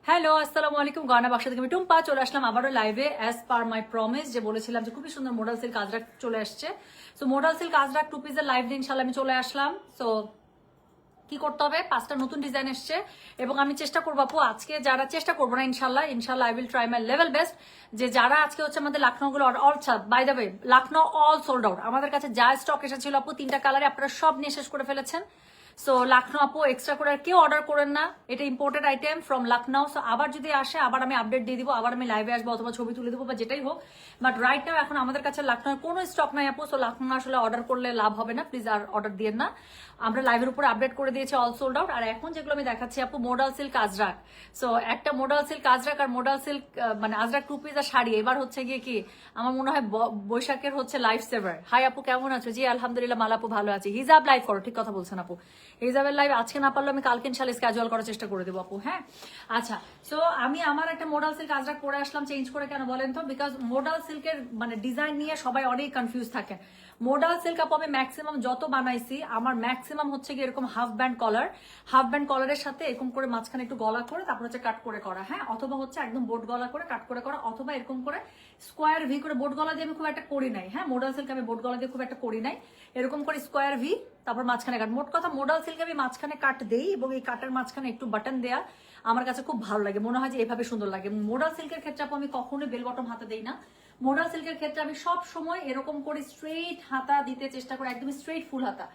Hello, আসসালামু আলাইকুম। গয়না বাক্স থেকে আমি টুম্পা চলে আসলাম আবারও লাইভে অ্যাজ পার মাই প্রমিস। যে বলেছিলাম যে খুবই সুন্দর মোডাল সিল্ক আজরাক চলে আসছে। So modal silk Ajrak two পিসের লাইভ দিয়ে ইনশাল্লাহ আমি চলে আসলাম। সো কি করতে হবে, 5টা নতুন ডিজাইন এসছে এবং আমি চেষ্টা করবো আপু, আজকে যারা চেষ্টা করবো না ইনশাল্লাহ ইনশাল্লাহ I will try my level best. যে যারা আজকে হচ্ছে আমাদের লাখনৌগুলো all by the way Lucknow all sold out. আমাদের কাছে যা স্টক এসেছিল আপু 3টা কালারে আপনারা সব নিয়ে শেষ করে ফেলেছেন। সো লাখনৌ আপু এক্সট্রা করে আর কেউ অর্ডার করেন না, এটা imported item from Lucknow. So আবার যদি আসে আবার আমি আপডেট দিয়ে দিব, আবার আমি লাইভে আসবো অথবা ছবি তুলে দেবো বা যেটাই হোক। বাট রাইট নাও এখন আমাদের কাছে লাখনৌর কোনো স্টক নাই আপু। সো লাখনৌ আসলে অর্ডার করলে লাভ হবে না, প্লিজ আর অর্ডার দিয়ে না। আমরা লাইভের উপরে আপডেট করে দিয়েছি অল সোল্ড আউট। আর এখন যেগুলো আমি দেখাচ্ছি আপু মোডাল সিল্ক আজরাক। সো একটা মোডাল সিল্ক আজরাক আর মোডাল সিল্ক মানে আজরাক টু পিস আর শাড়ি। এবার হচ্ছে গিয়ে কি আমার মনে হয় বৈশাখের হচ্ছে লাইফ সেভার। হাই আপু কেমন আছো? জি আলহামদুলিল্লাহ মালা আপু ভালো আছি। হিজাব লাইভ করো, ঠিক কথা বলছেন আপু। হিজাবের লাইভ আজকে না পারলে আমি কালকে ইনশাল্লাহ ক্যাজুয়াল করার চেষ্টা করে দেবো আপু। হ্যাঁ আচ্ছা, সো আমি আমার একটা মোডাল সিল্ক আজরাক পরে আসলাম চেঞ্জ করে। কেন বলেন তো? বিকজ মোডাল সিল্কের মানে ডিজাইন নিয়ে সবাই অনেক কনফিউজ থাকেন। মোডাল সিল্ক আপু আমি ম্যাক্সিমাম যত বানাইছি আমার ম্যাক্সিমাম হচ্ছে গিয়ে এরকম half band collar, half band কলারের সাথে এরকম করে মাঝখানে একটু গলা করে তারপর হচ্ছে কাট করে করা। হ্যাঁ, অথবা হচ্ছে একদম বোট গলা করে কাট করে করা, অথবা এরকম করে স্কোয়ার ভি করে। বোট গলা দিয়ে আমি খুব একটা করি নাই। হ্যাঁ, মোডাল সিল্ক আমি বোট গলা দিয়ে খুব একটা করি নাই। এরকম করে স্কোয়ার ভি তারপর মাঝখানে কাট। মোট কথা মোডাল সিল্ক আমি মাঝখানে কাট দেই এবং এই কাটের মাঝখানে একটু বাটন দেয়া আমার কাছে খুব ভালো লাগে, মনে হয় যে এভাবে সুন্দর লাগে। মোডাল সিল্কের ক্ষেত্রে আপু আমি কখনোই বেল বটম হাতে দেই না। মোডাল সিল্কের ক্ষেত্রে আমি সব সময় এরকম করে স্ট্রেইট হাতা দিতে চেষ্টা করি, একদম স্ট্রেইট ফুল হাতা।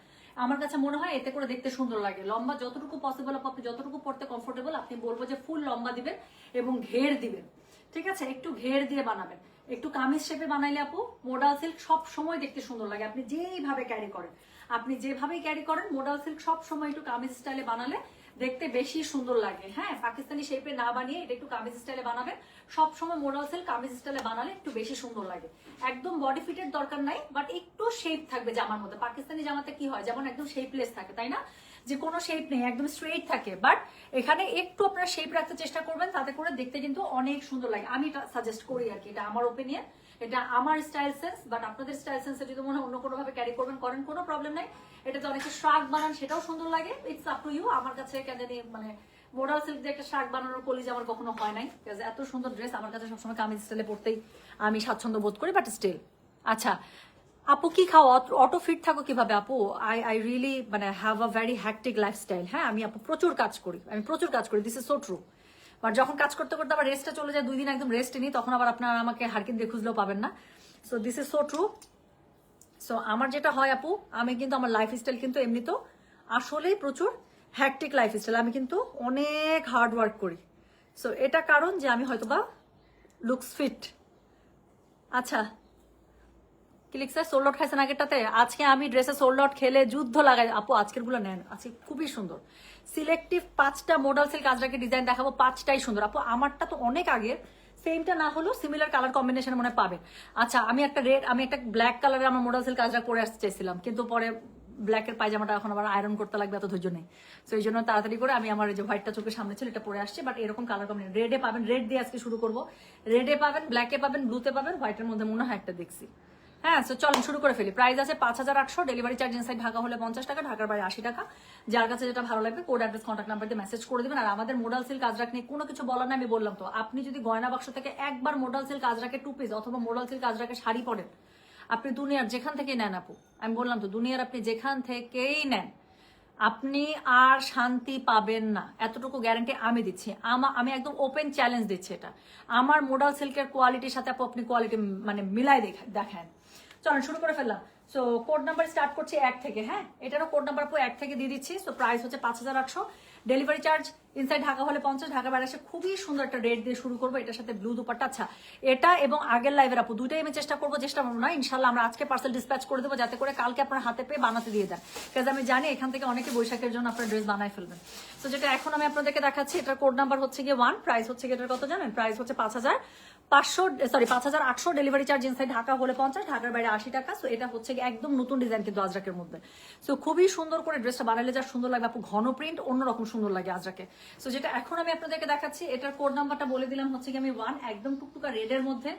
আমার কাছে মনে হয় এতে করে দেখতে সুন্দর লাগে। লম্বা যতটুকু পসিবল আপনি যতটুকু পড়তে কমফোর্টেবল আপনি বলবো যে ফুল লম্বা দিবেন এবং ঘের দিবেন। ঠিক আছে, একটু ঘের দিয়ে বানাবেন। একটু কামিজ শেপে বানাইলে আপু মোডাল সিল্ক সব সময় দেখতে সুন্দর লাগে। আপনি যেইভাবে ক্যারি করেন, আপনি যেভাবেই ক্যারি করেন মোডাল সিল্ক সব সময় একটু কামিজ স্টাইলে বানালে দেখতে বেশি সুন্দর লাগে। হ্যাঁ, পাকিস্তানি শেপে না বানিয়ে এটা একটু কামিজ স্টাইলে বানাবেন। সবসময় মোডাল সিল্ক কামিজ স্টাইলে বানালে একটু বেশি সুন্দর লাগে। একদম বডি ফিটের দরকার নাই, বাট একটু শেপ থাকবে জামার মধ্যে। পাকিস্তানি জামাতে কি হয়, যেমন একদম শেপলেস থাকে তাই না, যে কোনো শেপ নেই, একদম স্ট্রেইট থাকে। বাট এখানে একটু আপনারা শেপ রাখতে চেষ্টা করবেন, তাতে করে দেখতে কিন্তু অনেক সুন্দর লাগে। আমি এটা সাজেস্ট করি আর কি, এটা আমার ওপিনিয়ন, এটা আমার স্টাইল সেন্স। বাট আপনাদের স্টাইল সেন্সে যদি মনে হয় অন্য কোনো ভাবে ক্যারি করবেন করেন, কোনো প্রবলেম নাই। এটাতে অনেকে শার্ক বানান, সেটাও সুন্দর লাগে। It's up to you. আমার কাছে কেন জানি মানে মোডাল সিল্ক দিয়ে একটা শার্ক বানানোর কলিজ আমার কখনো হয় নাই। এত সুন্দর ড্রেস আমার কাছে সবসময় কামিজ স্টাইলে পড়তেই আমি স্বাচ্ছন্দ্য বোধ করি, বাট স্টিল। আচ্ছা আপু কি খাও, অটো ফিট থাকো কিভাবে আপু? আই রিয়েলি মানে have a very hectic lifestyle. হ্যাঁ, আমি আপু প্রচুর কাজ করি, আমি প্রচুর কাজ করি, this is so true. But যখন কাজ করতে করতে আবার রেস্টে চলে যায়, 2 দিন একদম রেস্ট নিই, তখন আবার আপনারা আমাকে হারকিন দিয়ে খুঁজলেও পাবেন না। So this is so true. So আমার যেটা হয় আপু, আমি কিন্তু আমার লাইফস্টাইল কিন্তু এমনি তো আসলেই প্রচুর হ্যাকটিক লাইফস্টাইল। আমি কিন্তু অনেক হার্ড ওয়ার্ক করি। সো এটা কারণ যে আমি হয়তোবা লুকস ফিট। আচ্ছা কি লিখছে, সোল্ড আউট খাইছেন আগেরটাতে? আজকে আমি ড্রেসে সোল্ড আউট খেলে যুদ্ধ লাগাই আপু। আজকের গুলো নেন, আজকে খুবই সুন্দর। সিলেক্টিভ 5টা মোডাল সিল্ক আজরাকে ডিজাইন দেখাবো, 5টাই সুন্দর আপু। আমারটা তো অনেক আগের, সেমটা না হলেও সিমিলার কালার কম্বিনেশন মনে পাবেন। আচ্ছা আমি একটা রেড, আমি একটা ব্ল্যাক কালারের আমার মোডাল সিল্ক আজরাক পরে আসতে চাইছিলাম, কিন্তু পরে ব্ল্যাকের পায়জামাটা এখন আবার আয়রন করতে লাগবে, এত ধৈর্য নেই। সো এই জন্য তাড়াতাড়ি করে আমি আমার যে হোয়াইটটা চোখের সামনে ছিল এটা পরে আসছে। বাট এরকম কালার কম্বিনেশন রেডে পাবেন, রেড দিয়ে আজকে শুরু করবো। রেডে পাবেন, ব্ল্যাকে পাবেন, ব্লুতে পাবেন, হোয়াইটের মধ্যে মনে হয় একটা দেখছি। হ্যাঁ, সো চলুন শুরু করে ফেলি। প্রাইস আছে 5800, ডেলিভারি চার্জ ইনসাইড ঢাকা হলে 50 টাকা, ঢাকার বাইরে 80 টাকা। যার কাছে যেটা ভালো লাগবে কোড অ্যাড্রেস কন্ট্যাক্ট নাম্বার দিয়ে মেসেজ করে দিবেন। আর আমাদের মোডাল সিল্ক আজরাক নিয়ে কোনো কিছু বলার না, আমি বললাম তো। আপনি যদি গয়না বাক্স থেকে একবার মোডাল সিল্ক আজরাকে 2 পিস অথবা মোডাল সিল্ক আজরাকে শাড়ি পরেন, আপনি দুনিয়ার যেখান থেকেই নেন আপু, আমি বললাম তো, দুনিয়ার আপনি যেখান থেকেই নেন আপনি আর শান্তি পাবেন না, এতটুকু গ্যারান্টি আমি দিচ্ছি। আমি একদম ওপেন চ্যালেঞ্জ দিচ্ছি এটা। আমার মোডাল সিল্কের কোয়ালিটির সাথে আপনি কোয়ালিটি মানে মিলাই দেখেন। চলেন শুরু করে ফেললাম। সো কোড নাম্বার স্টার্ট করছি 1 থেকে। হ্যাঁ, এটারও কোড নাম্বার আপু 1 থেকে দিয়ে দিচ্ছি। সো প্রাইস হচ্ছে 5800, ডেলিভারি চার্জ ইনসাইড ঢাকা হলে 50, ঢাকা বাইরে আসে খুবই সুন্দর একটা রেট দিয়ে শুরু করবো। এটার সাথে ব্লু দুপাট্টা। আচ্ছা এটা এবং আগের লাইভের আপু দুইটাই আমি চেষ্টা করবো, চেষ্টা করবো না ইনশাল্লাহ আমরা আজকে পার্সেল ডিসপ্যাচ করে দেবো, যাতে করে কালকে আপনার হাতে পেয়ে বানাতে দিয়ে দেন। কাজ আমি জানি এখান থেকে অনেকে বৈশাখের জন্য আপনার ড্রেস বানায় ফেলবেন। তো যেটা এখন আমি আপনাদেরকে দেখাচ্ছি, এটার কোড নাম্বার হচ্ছে গিয়ে 1, প্রাইস হচ্ছে গিয়ে এটার কত জানেন? প্রাইস হচ্ছে 5800, ডেলিভারি চার্জ ইনসাইড ঢাকা হলে 50, ঢাকার বাইরে 80 টাকা। সো এটা হচ্ছে একদম নতুন ডিজাইন কিন্তু আজরাকের মধ্যে। সো খুবই সুন্দর করে ড্রেসটা বানালে যা সুন্দর লাগবে আপু, ঘন প্রিন্ট অন্যরকম সুন্দর লাগে আজরাকে। সো যেটা এখন আমি আপনাদেরকে দেখাচ্ছি, এটার কোড নাম্বারটা বলে দিলাম হচ্ছে কি আমি 1, একদম টুকটুকা রেড এর মধ্যে।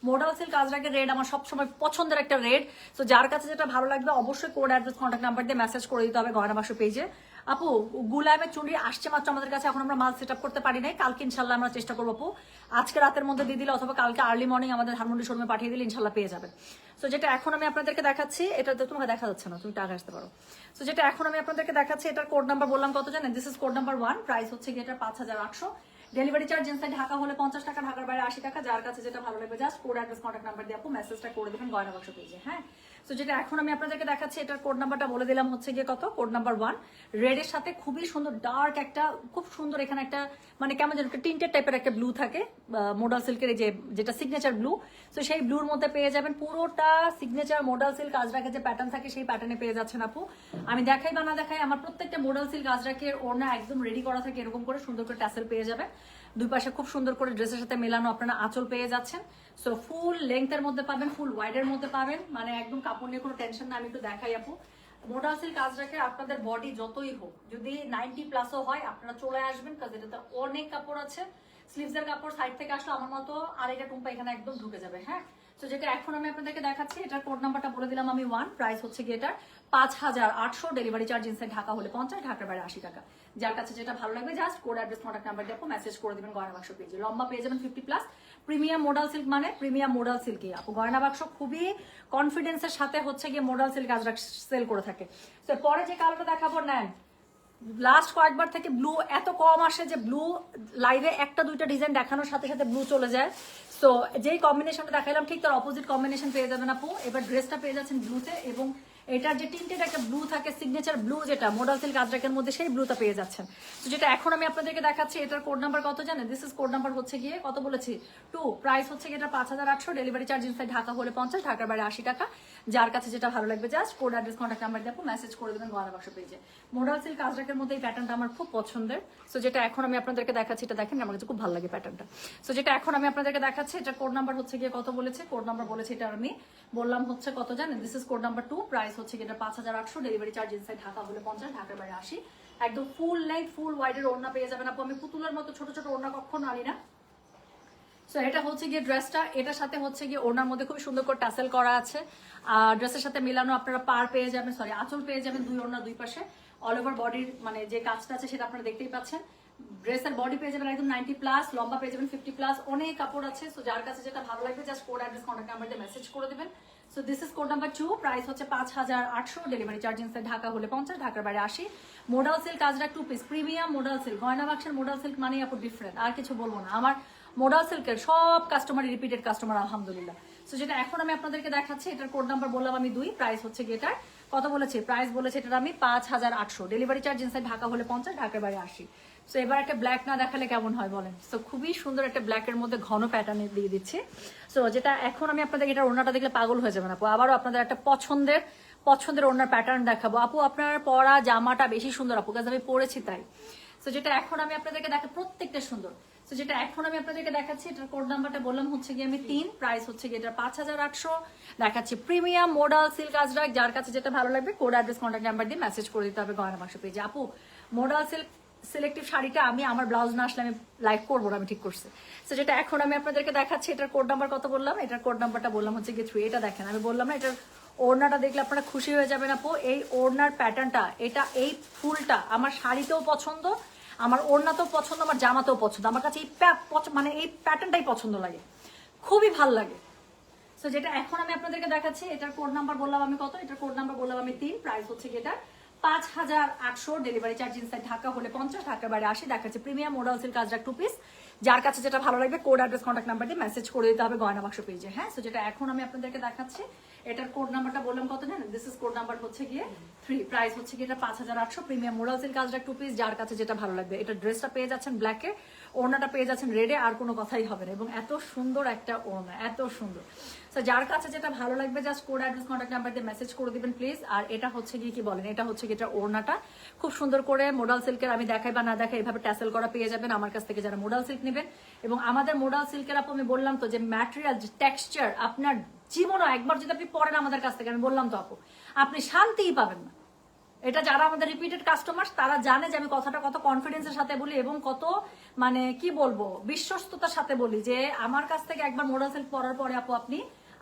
মোডাল সিল্ক আজরাকের রেড আমার সবসময় পছন্দের একটা রেড। সো যার কাছে যেটা ভালো লাগবে অবশ্যই কোড অ্যাড্রেস কন্ট্যাক্ট নাম্বার দিয়ে মেসেজ করে দিতে হবে গয়না বাক্স পেজে। আপু গুলামের চুড়ি আসছে মাত্র আমাদের কাছে, এখন আমরা মাল সেট আপ করতে পারি নাই, কালকে ইনশাল্লাহ আমরা চেষ্টা করবো আপু, আজকে রাতের মধ্যে দিয়ে দিলে অথবা কালকে আর্লি মর্নিং আমাদের ধানমন্ডি শোরুমে পাঠিয়ে দিলে ইনশাল্লাহ পেয়ে যাবেন। সো যেটা এখন আমি আপনাদেরকে দেখাচ্ছি, এটা তো তোমাকে দেখা যাচ্ছে না, তুমি টাকা আসতে পারো। সো যেটা এখন আমি আপনাদেরকে দেখাচ্ছি, এটার কোড নাম্বার বললাম কত জানেন, this is code number 1, price হচ্ছে কি এটা 5800। ডেলিভারি চার্জ ইনসাইড ঢাকা হলে 50 টাকা, ঢাকার বাইরে 80 টাকা। যার কাছে যেটা ভালো লাগবে just code address contact number দিয়ে আপু মেসেজটা করে দেবেন গয়না বাক্স পেজে। হ্যাঁ, তো যেটা এখন আমি আপনাদেরকে দেখাচ্ছি, এটার কোড নাম্বারটা বলে দিলাম হচ্ছে গিয়ে কত, কোড নাম্বার 1, রেড এর সাথে খুবই সুন্দর ডার্ক একটা, খুব সুন্দর এখানে একটা মানে কেমন যেন টিন্টেড টাইপের একটা ব্লু থাকে, মোডাল সিল্কের যেটা সিগনেচার ব্লু। তো সেই ব্লুর মধ্যে পেয়ে যাবেন পুরোটা সিগনেচার মোডাল সিল্ক আজরাকের যে প্যাটার্ন থাকে সেই প্যাটার্নে পেয়ে যাচ্ছেন আপু। আমি দেখাই বা না দেখাই, আমার প্রত্যেকটা মোডাল সিল্ক আজরাকের ওড়না একদম রেডি করা থাকে, এরকম করে সুন্দর করে ট্যাসেল পেয়ে যাবেন, দুই পাশে খুব সুন্দর করে ড্রেসের সাথে মেলানো আপনারা আঁচল পেয়ে যাচ্ছেন। সো ফুল লেংথের মধ্যে পাবেন, ফুল ওয়াইডের মধ্যে পাবেন, মানে একদম কাপড় নিয়ে কোনো টেনশন না। আমি একটু দেখাই আপু, মোডাল সিল্ক আজরাকে আপনাদের বডি যতই হোক, যদি 90+ হয় আপনারা চলে আসবেন, কারণ এটাতে অনেক কাপড় আছে। স্লিভসের কাপড় সাইড থেকে আসলে আমার মতো আর এটা টুম্পা এখানে একদম ঢুকে যাবে। হ্যাঁ, তো যেটা এখন আমি আপনাদেরকে দেখাচ্ছি, এটার কোড নাম্বারটা বলে দিলাম আমি 1, প্রাইস হচ্ছে কি এটার 5800, ডেলিভারি চার্জ ইনসাইড ঢাকা হলে 50, ঢাকার বাইরে 80 টাকা। যার কাছে যেটা ভালো লাগবে just code address contact number দিয়ে আপু মেসেজ করে দিবেন গয়না বাক্স পেজে। লম্বা পেয়ে যাবেন 50+, প্রিমিয়াম মোডাল সিল্ক, মানে প্রিমিয়াম মোডাল সিল্কই আপু গয়না বাক্স খুবই কনফিডেন্সের সাথে হচ্ছে গিয়ে মোডাল সিল্ক আজরা সেল করে থাকে। তো পরে যে কালারটা দেখাবো নেন, লাস্ট কয়েকবার থেকে ব্লু এত কম আসে যে ব্লু লাইভে একটা দুইটা ডিজাইন দেখানোর সাথে সাথে ব্লু চলে যায়। সো যেই কম্বিনেশনটা দেখাইলাম ঠিক তার অপোজিট কম্বিনেশন পেয়ে যাবেন আপু। এবার ড্রেসটা পেয়ে যাচ্ছেন ব্লুতে, এবং এটার যে টিন্টেড একটা ব্লু থাকে সিগনেচার ব্লু যেটা মোডাল সিল্ক আজরাকের মধ্যে, সেই ব্লুটা পেয়ে যাচ্ছেন। তো যেটা এখন আমি আপনাদেরকে দেখাচ্ছি, এটার কোড নাম্বার কত জানেন, দিস ইজ কোড নাম্বার হচ্ছে গিয়ে কত বলেছি 2, প্রাইস হচ্ছে গিয়ে এটা 5800, ডেলিভারি চার্জ ইনসাইড ঢাকা হলে 50, ঢাকার বাইরে 80 টাকা। যার কাছে যেটা ভালো লাগবে just code address contact number দিয়ে আপু মেসেজ করে দেবেন গয়না বাক্স পেজে। মোডাল সিল্ক আজরাকের মধ্যে এই প্যাটার্নটা আমার খুব পছন্দের। সো যেটা এখন আমি আপনাদেরকে দেখাচ্ছি, এটা দেখেন আমার কাছে খুব ভালো লাগে প্যাটার্নটা। সো যেটা এখন আমি আপনাদেরকে দেখাচ্ছি, এটা কোড নাম্বার হচ্ছে গিয়ে কত বলেছে, কোড নাম্বার বলেছে এটা আমি বললাম হচ্ছে কত জানেন, this is code number 2, price হচ্ছে গিয়ে এটা 5800, ডেলিভারি চার্জ ইনসাইড ঢাকা হলে 50, ঢাকার বাইরে 80। একদম ফুল লেন্থ ফুল ওয়াইডের ওড়না পেয়ে যাবেন আপু। আমি পুতুলের মতো ছোট ছোট ওড়না কখনো আনি না। সো এটা হচ্ছে গিয়ে ড্রেসটা, এটার সাথে হচ্ছে গিয়ে ওড়নার মধ্যে খুব সুন্দর করে টাসেল করা আছে, আর ড্রেসের সাথে মিলানো আপনারা পার পেয়ে যাবেন, সরি আঁচল পেয়ে যাবেন দুই ওড়না দুই পাশে। অল ওভার বডির মানে যে কাজটা আছে সেটা আপনারা দেখতেই পাচ্ছেন। ড্রেসের বডি পেয়ে যাবেন একদম 90+, লম্বা পেয়ে যাবেন 50+, অনেক কাপড় আছে। সো যার কাছে যেটা ভালো লাগবে just code address contact number দিয়ে মেসেজ করে দিবেন। So this is code number 2, price হচ্ছে 5800, ডেলিভারি চার্জ ইনসাইড ঢাকা হলে 50, ঢাকার বাইরে 80। Modal silk Ajrak 2 piece, premium modal silk, গয়না বাক্সের মোডাল সিল্ক মানে আপু ডিফারেন্ট, আর কিছু বলবো না। আমার মোডাল সিল্কের সব কাস্টমার রিপিটেড কাস্টমার আলহামদুলিল্লাহ। সো যেটা এখন আমি আপনাদেরকে দেখাচ্ছি, এটার কোড নাম্বার বললাম আমি 2, প্রাইস হচ্ছে গিয়ে কত বলেছে, প্রাইস বলেছে এটার আমি 5800, ডেলিভারি চার্জ ইনসাইড ঢাকা হলে 50, ঢাকার বাইরে 80। সো এবার একটা ব্ল্যাক না দেখালে কেমন হয় বলেন। সো খুবই সুন্দর একটা ব্ল্যাকের মধ্যে ঘন প্যাটার্নে দিয়ে দিচ্ছি। সো যেটা এখন আমি আপনাদের এটার ওড়নাটা দেখলে পাগল হয়ে যাবেন আপু। আবারও আপনাদের একটা পছন্দের ওড়নার প্যাটার্ন দেখাবো আপু। আপনার পরা জামাটা বেশি সুন্দর আপু, কাজ আমি পরেছি তাই। সো যেটা এখন আমি আপনাদেরকে দেখা, প্রত্যেকটা সুন্দর। সো যেটা এখন আমি আপনাদেরকে দেখাচ্ছি, এটার কোড নাম্বারটা বললাম হচ্ছে গিয়ে আমি 3, প্রাইস হচ্ছে গিয়ে এটা 5800, দেখাচ্ছি প্রিমিয়াম মোডাল সিল্ক আজরাক। যার কাছে যেটা ভালো লাগবে কোড অ্যাড্রেস কন্ট্যাক্ট নাম্বার দিয়ে মেসেজ করে দিতে হবে গয়না বাক্স পেজে। আপু মোডাল সিল্ক সিলেক্টিভ শাড়িটা আমি আমার ব্লাউজ না আসলে আমি লাইভ করবো না, আমি ঠিক করছি। সো যেটা এখন আমি আপনাদেরকে দেখাচ্ছি, এটার কোড নাম্বার কত বললাম, এটার কোড নাম্বারটা বললাম হচ্ছে গিয়ে 3। এটা দেখেন, আমি বললাম না এটার ওড়নাটা দেখলে আপনারা খুশি হয়ে যাবেন আপু। এই ওড়নার প্যাটার্নটা, এটা এই ফুলটা আমার শাড়িতেও পছন্দ, আমার ওড়নাতেও পছন্দ, আমার জামাতেও পছন্দ। আমার কাছে এই মানে এই প্যাটার্নটাই পছন্দ লাগে, খুবই ভাল লাগে। সো যেটা এখন আমি আপনাদেরকে দেখাচ্ছি, এটার কোড নাম্বার বললাম আমি কত, এটার কোড নাম্বার বললাম আমি 3, প্রাইস হচ্ছে গিয়ে এটা 5800, ডেলিভারি চার্জ ইনসাইড ঢাকা হলে 50, ঢাকার বাইরে 80। দেখাচ্ছে premium modal silk Ajrak 2 piece. যার কাছে যেটা ভালো লাগবে কোড অ্যাড্রেস কন্ট্যাক্ট নাম্বার দিয়ে মেসেজ করে দিতে হবে গয়না বাক্স পেজে। হ্যাঁ, সো যেটা এখন আমি আপনাদেরকে দেখাচ্ছি, এটার কোড নাম্বারটা বললাম কত জানেন, দিস ইজ কোড নাম্বার হচ্ছে গিয়ে 3, প্রাইস হচ্ছে গিয়ে এটা 5800, premium modal silk Ajrak 2 piece. যার কাছে যেটা ভালো লাগবে, এটা ড্রেসটা পেয়ে যাচ্ছেন ব্ল্যাকে, ওড়নাটা পেয়ে যাচ্ছেন রেডে, আর কোনো কথাই হবে না। এবং এত সুন্দর একটা ওড়না, এত সুন্দর। সো যার কাছে যেটা ভালো লাগবে just code address contact number দিয়ে মেসেজ করে দিবেন প্লিজ। আর এটা হচ্ছে গিয়ে কি বলেন, এটা হচ্ছে গিয়ে এটা ওড়নাটা খুব সুন্দর করে মোডাল সিল্কের, আমি দেখাই বা না দেখাই এভাবে ট্যাসেল করা পেয়ে যাবেন আমার কাছ থেকে যারা মোডাল সিল্ক নেবেন। এবং আমাদের মোডাল সিল্কের আপু আমি বললাম তো যে ম্যাটেরিয়াল, যে টেক্সচার, আপনার জীবনও একবার যদি আপনি পরেন আমাদের কাছ থেকে, আমি বললাম তো আপু, আপনি শান্তিই পাবেন না। এটা যারা আমাদের রিপিটেড কাস্টমার তারা জানে যে আমি কথাটা কত কনফিডেন্সের সাথে বলি এবং কত মানে কি বলবো বিশ্বস্ততার সাথে বলি, যে আমার কাছ থেকে একবার মোডাল সিল্ক পরার পরে আপু আপনি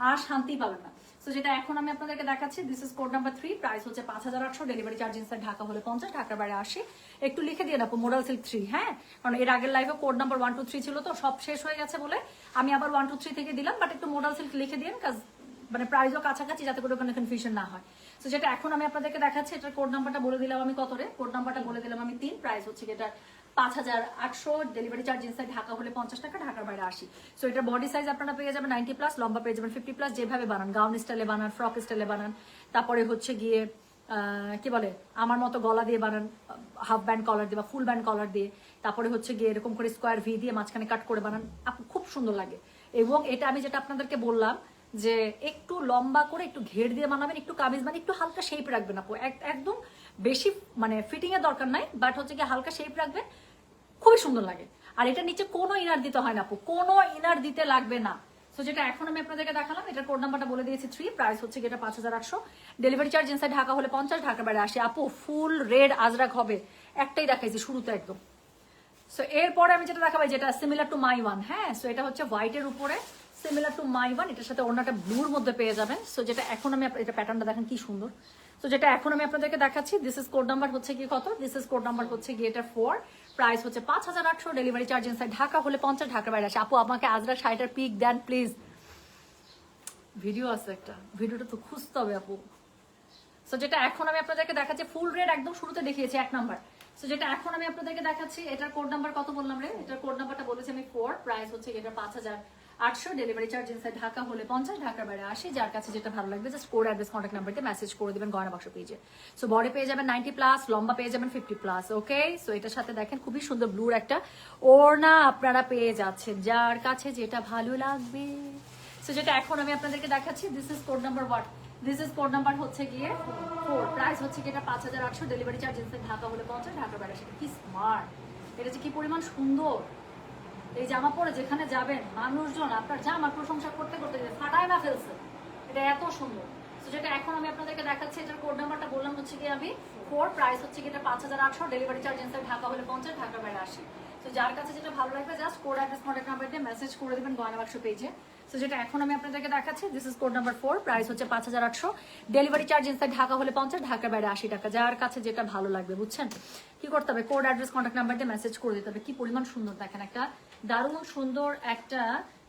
আর শান্তি পাবেন না। সো যেটা এখন আমি আপনাদেরকে দেখাচ্ছি, this is code number 3, price হচ্ছে 5800, ডেলিভারি চার্জ ইনসাইড ঢাকা হলে 50, ঢাকার বাইরে 80। একটু লিখে দিয়ে রাখো মোডাল সিল্ক 3, হ্যাঁ, কারণ এর আগের লাইভে কোড নাম্বার 1 2 3 ছিল, তো সব শেষ হয়ে গেছে বলে আমি আবার 1 2 3 থেকে দিলাম, বাট একটু মোডাল সিল্ক লিখে দিন, কাজ মানে প্রাইসও কাছাকাছি, যাতে করে ওখানে কনফিউশন না হয়। তো যেটা এখন আমি আপনাদেরকে দেখাচ্ছি, এটার কোড নাম্বারটা বলে দিলাম আমি কত রে, কোড নাম্বারটা বলে দিলাম আমি 3, প্রাইস হচ্ছে এটা 5800, ডেলিভারি চার্জ ইনসাইড ঢাকা হলে 50 টাকা, ঢাকার বাইরে 80। সো এটা বডি সাইজ আপনারা পেয়ে যাবেন 90+, লম্বা পেয়ে যাবেন 50+, যেভাবে বানান, গাউন স্টাইলে বানান, ফ্রক স্টাইলে বানান, তারপরে হচ্ছে গিয়ে কি বলে আমার মতো গলা দিয়ে বানান, হাফ ব্যান্ড কলার দিয়ে বা ফুল ব্যান্ড কলার দিয়ে, তারপরে হচ্ছে গিয়ে এরকম করে স্কোয়ার ভি দিয়ে মাঝখানে কাট করে বানান, খুব সুন্দর লাগে। এবং এটা আমি যেটা আপনাদেরকে বললাম যে একটু লম্বা করে একটু ঘের দিয়ে বানাবেন, একটু কামিজ মানে একটু হালকা শেপ রাখবেন আপু, একদম বেশি মানে ফিটিং এর দরকার নাই, বাট হচ্ছে গিয়ে হালকা শেপ রাখবেন, খুবই সুন্দর লাগে। আর এটা নিচে কোনো ইনার দিতে হয় না আপু, কোনো ইনার দিতে লাগবে না। সো যেটা এখন আমি আপনাদেরকে দেখালাম, এটার কোড নাম্বারটা বলে দিয়েছি 3, প্রাইস হচ্ছে এটা 5800, ডেলিভারি চার্জ ইনসাইড ঢাকা হলে 50, ঢাকার বাইরে 80। আপু ফুল রেড আজরাক হবে, একটাই দেখাইছি শুরুতে একদম। সো এরপরে আমি যেটা দেখাবো, যেটা সিমিলার টু মাই ওয়ান, হ্যাঁ, সো এটা হচ্ছে হোয়াইটের উপরে সিমিলার টু মাই ওয়ান, এটার সাথে ওড়নাটা ব্লুর মধ্যে পেয়ে যাবেন। সো যেটা এখন আমি এটা প্যাটার্নটা দেখেন কি সুন্দর। তো যেটা এখন আমি আপনাদেরকে দেখাচ্ছি, দিস ইজ কোড নাম্বার হচ্ছে কি কত, দিস ইজ কোড নাম্বার হচ্ছে গিয়ে এটা 4, প্রাইস হচ্ছে 5800, ডেলিভারি চার্জ ইনসাইড ঢাকা হলে 50, ঢাকার বাইরে 80। আপু আমাকে আজরা শাড়িটার পিক দেন প্লিজ, ভিডিও আছে একটা, ভিডিওটা তো খুঁজতে হবে আপু। সো যেটা এখন আমি আপনাদেরকে দেখাচ্ছি, ফুল রেড একদম শুরুতে দেখিয়েছি 1 নাম্বার। সো যেটা এখন আমি আপনাদেরকে দেখাচ্ছি, এটার কোড নাম্বার কত বললাম রে, এটার কোড নাম্বারটা বলেছি আমি 4, প্রাইস হচ্ছে এটা 5800, ডেলিভারি চার্জ ইনসাইড ঢাকা হলে 50, ঢাকার বাইরে 80। যার কাছে যেটা ভালো লাগবে just code address contact number দিয়ে মেসেজ করে দিবেন গয়না বাক্স পেজে। সো বডি পেয়ে যাবেন 90+, লম্বা পেয়ে যাবেন 50+, ওকে। সো এটার সাথে দেখেন খুবই সুন্দর ব্লুর একটা ওড়না আপনারা পেয়ে যাচ্ছেন, যার কাছে যেটা ভালো লাগবে। সো যেটা এখন আমি আপনাদেরকে দেখাচ্ছি, this is code number what, this is code number হচ্ছে গিয়ে 4, প্রাইস হচ্ছে এটা 5800, ডেলিভারি চার্জ ইনসাইড ঢাকা হলে 50, ঢাকার বাইরে 80। কি স্মার্ট, এটা যে কি পরিমাণ সুন্দর। এই জামা পরে যেখানে যাবেন মানুষজন আপনার জামা প্রশংসা করতে করতে ফাটায় না ফেলছে, এটা এত সুন্দর। তো যেটা এখন আমি আপনাদেরকে দেখাচ্ছি, এটার কোড নাম্বারটা বললাম হচ্ছে কি আমি 4, প্রাইস হচ্ছে এটা 5800, ডেলিভারি চার্জ ইনসাইড ঢাকা হলে 50, ঢাকার বাইরে 80। তো যার কাছে যেটা ভালো লাগবে just code address contact number দিয়ে মেসেজ করে দিবেন গয়না বাক্স পেজে। সো যেটা এখন আমি আপনাদেরকে দেখাচ্ছি, this is code number 4, price হচ্ছে 5800, ডেলিভারি চার্জ ইনসাইড ঢাকা হলে 50, ঢাকার বাইরে 80 টাকা। যার কাছে যেটা ভালো লাগবে বুঝছেন কি করতে হবে, কোড অ্যাড্রেস কন্ট্যাক্ট নাম্বার দিয়ে মেসেজ করে দিতে হবে। কি পরিমাণ সুন্দর দেখেন, একটা দারুণ সুন্দর একটা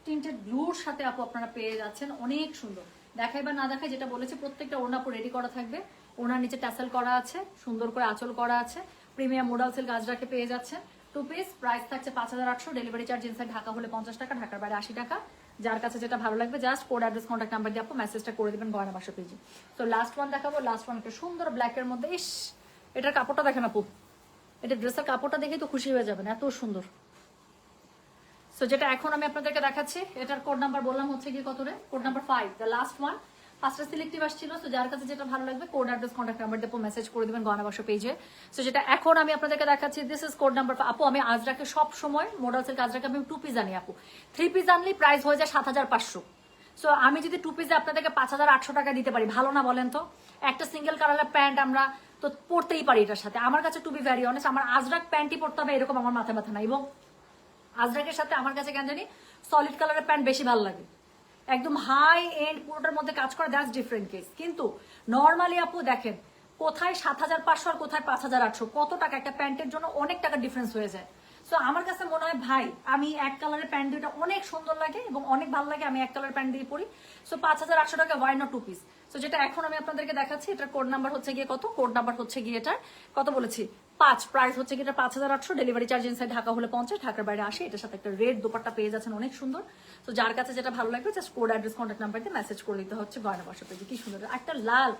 টিন্টেড ব্লুর সাথে আপু আপনারা পেয়ে যাচ্ছেন, অনেক সুন্দর। দেখাই বা না দেখাই যেটা বলেছি, প্রত্যেকটা ওড়না আপু রেডি করা থাকবে, ওড়নার নিচে ট্যাসেল করা আছে, সুন্দর করে আঁচল করা আছে, প্রিমিয়াম মোডাল সিল্ক গাজরাকে পেয়ে যাচ্ছেন। 2 পিস, প্রাইস থাকছে 5800, ডেলিভারি চার্জ ইনসাইড ঢাকা হলে 50 টাকা, ঢাকার বাইরে 80 টাকা। যার কাছে যেটা ভালো লাগবে just code address contact number দিয়ে আপু মেসেজটা করে দেবেন গয়না বাক্স পেজে। তো লাস্ট ওয়ান দেখাবো, লাস্ট ওয়ান একটা সুন্দর ব্ল্যাকের মধ্যে, ইস এটার কাপড়টা দেখেন আপু, এটা ড্রেসের কাপড়টা দেখেই তো খুশি হয়ে যাবেন, এত সুন্দর। সো যেটা এখন আমি আপনাদেরকে দেখাচ্ছি, এটার কোড নাম্বার বললাম হচ্ছে কি কত রে, code number 5, the last one, 5টা সিলেক্টিভ আসছিল। সো যার কাছে যেটা ভালো লাগবে কোড অ্যাড্রেস কন্ট্যাক্ট নাম্বার দিয়ে মেসেজ করে দিবেন গয়না বাক্স পেজে। সো যেটা এখন আমি আপনাদেরকে দেখাচ্ছি, দিস ইজ কোড নাম্বার। আপু আমি আজরাকে সব সময় মোডাল সিল্ক আজরাকে আমি 2 পিস আনি আপু, 3 পিস আনলে প্রাইস হয়ে যায় 7500। সো আমি যদি 2 পিসে আপনাদেরকে 5800 টাকা দিতে পারি, ভালো না বলেন তো? একটা সিঙ্গেল কালারের প্যান্ট আমরা তো পরতেই পারি এটার সাথে। আমার কাছে টু বি ভ্যারি অনেস্ট, আমার আজরাক প্যান্টই পরতে হবে এরকম আমার মাথা ব্যথা না। এবং আজরাকের সাথে আমার কাছে কেন জানি সলিড কালারের প্যান্ট বেশি ভালো লাগে, একদম হাই এন্ড পুরোটার মধ্যে কাজ করে, দ্যাটস ডিফারেন্ট কেস। কিন্তু নর্মালি আপু দেখেন কোথায় 7500 আর কোথায় 5800, কত টাকা একটা প্যান্টের জন্য, অনেক টাকা ডিফারেন্স হয়ে যায়। সো আমার কাছে মনে হয় ভাই আমি এক কালারের প্যান্ট দুইটা অনেক সুন্দর লাগে এবং অনেক ভালো লাগে, আমি এক কালারের প্যান্ট দিয়ে পরি। সো 5800 টাকা ওয়াই নট 2 পিস। সো যেটা এখন আমি আপনাদেরকে দেখাচ্ছি, এটার কোড নাম্বার হচ্ছে গিয়ে কত, কোড নাম্বার হচ্ছে গিয়ে এটার কত বলেছি 5, প্রাইস হচ্ছে গিয়ে 5800, ডেলিভারি চার্জ ইনসাইড ঢাকা হলে 50, ঢাকার বাইরে 80। এটার সাথে একটা রেড দোপাট্টা পেয়ে যাচ্ছেন, অনেক সুন্দর। তো যার কাছে যেটা ভালো লাগবে just code address contact number দিয়ে মেসেজ করে দিতে হচ্ছে গয়না বাক্স পেজে। কি সুন্দর একটা লাল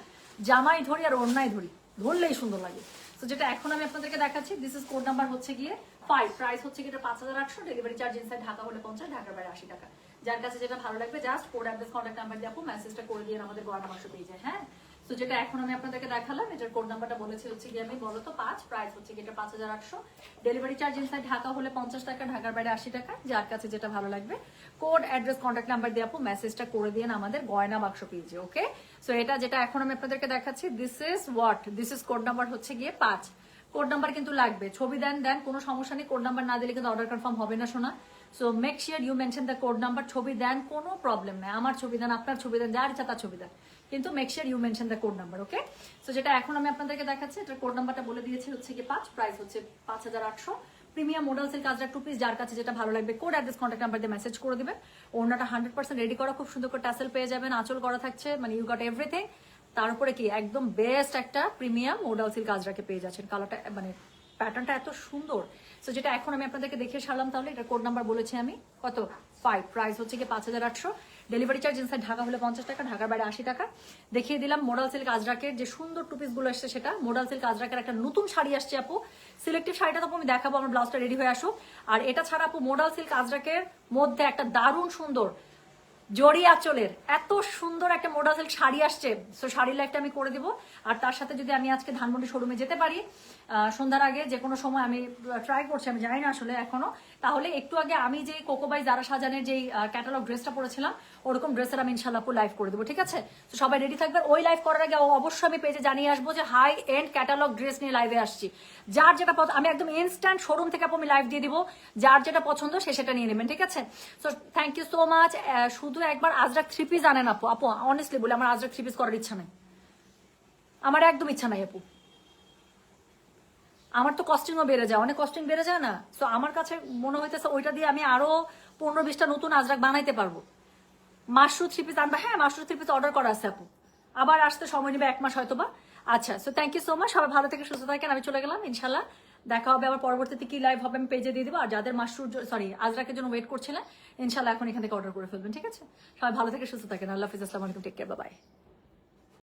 জামাই ধরি আর ওড়নায় ধরি, ধরলেই সুন্দর লাগে। তো যেটা এখন আমি আপনাদেরকে দেখাচ্ছি, দিস ইজ কোড নাম্বার হচ্ছে গিয়ে 5, প্রাইস হচ্ছে গিয়ে 5800, ডেলিভারি চার্জ ইনসাইড ঢাকা হলে 50, ঢাকার বাইরে 80 টাকা। যার কাছে যেটা ভালো লাগবে just code address contact number দিয়ে আপু মেসেজটা করে দিয়ে আমাদের গয়না বাক্স পেজে। হ্যাঁ, তো যেটা এখন আমি আপনাদেরকে দেখালাম, এটার কোড নাম্বারটা বলেছি হচ্ছে গিয়ে আমি বলতো 5, প্রাইস হচ্ছে গিয়ে 5800, ডেলিভারি চার্জ ইনসাইড ঢাকা হলে 50 টাকা, ঢাকার বাইরে 80 টাকা। যার কাছে যেটা ভালো লাগবে কোড অ্যাড্রেস কন্ট্যাক্ট নাম্বার দিয়ে আপু মেসেজটা করে দিয়ে আমাদের গয়না বাক্স পেজে। ওকে, সো এটা যেটা এখন আমি আপনাদেরকে দেখাচ্ছি, this is what, this is code number হচ্ছে গিয়ে 5। কোড নাম্বার কিন্তু লাগবে, ছবি দেন কোনো সমস্যা নেই, কোড নাম্বার না দিলে কিন্তু অর্ডার কনফার্ম হবে না শোনা। So make sure you mention the code number, ছবি দেন, কোনো প্রবলেম নাই, আমার ছবি দেন, আপনার ছবি দেন, যার ইচ্ছা তার ছবি দেন, কিন্তু make sure you mention the code number. Okay, so যেটা এখন আমি আপনাদেরকে দেখাচ্ছি, এটার কোড নাম্বারটা বলে দিয়েছি হচ্ছে কি 5, প্রাইস হচ্ছে 5800। প্রিমিয়াম মডেল সিল্ক কাজরা 2 পিস, যার কাছে যেটা ভালো লাগবে কোড অ্যাড্রেস কন্ট্যাক্ট নাম্বার দিয়ে মেসেজ করে দিবেন। ওড়নাটা 100% রেডি করা, খুব সুন্দর করে টাসেল পেয়ে যাবেন, আঁচল করা থাকছে, মানে ইউ গট এভরিথিং। তার উপরে কি একদম বেস্ট একটা প্রিমিয়াম মডেল সিল্ক কাজরাকে পেয়ে যাচ্ছেন। কালারটা মানে প্যাটার্নটা এত সুন্দর। সো যেটা এখন আমি আপনাদেরকে দেখিয়ে সারলাম, তাহলে এটা কোড নাম্বার বলেছি আমি কত 5, প্রাইস হচ্ছে কি 5800। ডেলিভারি চার্জ ইনসাইড ঢাকা হলে 50 টাকা, ঢাকার বাইরে 80 টাকা। দেখিয়ে দিলাম মডেল সিল্ক আজরাকের যে সুন্দর টু পিস গুলো আসছে, সেটা মডেল সিল্ক আজরাকের একটা নতুন শাড়ি আসছে আপু, সিলেক্টিভ শাড়িটা তো আমি দেখাবো, আমার ব্লাউজটা রেডি হয়ে আসুক। আর এটা ছাড়া আপু মডেল সিল্ক আজরাকের মধ্যে একটা দারুণ সুন্দর জড়ি আঁচলের এত সুন্দর একটা মডেল সিল্ক শাড়ি আসছে। সো শাড়ির লাইফটা আমি করে দিব। আর তার সাথে যদি আমি আজকে ধানমন্ডি শোরুমে যেতে পারি সন্ধ্যার আগে, যে কোনো সময় আমি ট্রাই করছি, আমি জানি না আসলে এখনো, তাহলে একটু আগে আমি যে কোকোবাই জারা সাজানের যেই ক্যাটালগ ড্রেসটা পরেছিলাম, ওরকম ড্রেসের আমি ইনশাল্লাহ লাইভ করে দেবো, ঠিক আছে? তো সবাই রেডি থাকবেন। ওই লাইভ করার আগে অবশ্যই আমি পেজে জানিয়ে আসবো যে হাই এন্ড ক্যাটালগ ড্রেস নিয়ে লাইভে আসছি। যার যেটা আমি একদম ইনস্ট্যান্ট শোরুম থেকে আপু আমি লাইভ দিয়ে দিব, যার যেটা পছন্দ সে সেটা নিয়ে নেবেন, ঠিক আছে? So thank you so much. শুধু একবার আজরাক 3 পিস আনেন আপু। আপু অনেস্টলি বলে আমার আজরাক 3 পিস করার ইচ্ছা নাই, আমার একদম ইচ্ছা নাই আপু। আমার তো কস্টিংও বেড়ে যায়, অনেক কস্টিং বেড়ে যায় না? তো আমার কাছে মনে হইতেছে ওইটা দিয়ে আমি আরো 15-20টা নতুন আজরাক বানাইতে পারবো। মাশরু 3 পিস আনবা? হ্যাঁ, মাশরু 3 পিস অর্ডার করা আছে আপু, আবার আসতে সময় নেবে 1 মাস হয়তো বা। আচ্ছা, so thank you so much, সবাই ভালো থেকে সুস্থ থাকেন। আমি চলে গেলাম, ইনশাল্লাহ দেখা হবে আবার পরবর্তীতে কি লাইভ হবে আমি পেজে দিয়ে দিব। আর যাদের মাশরু আজরাকের জন্য ওয়েট করছিলেন, ইনশাল্লাহ এখন এখান থেকে অর্ডার করে ফেলবেন, ঠিক আছে? সবাই ভালো থেকে সুস্থ থাকেন। আল্লাহ হাফিজ, আসসালামু আলাইকুম, টেক কেয়ার, বাই বাই।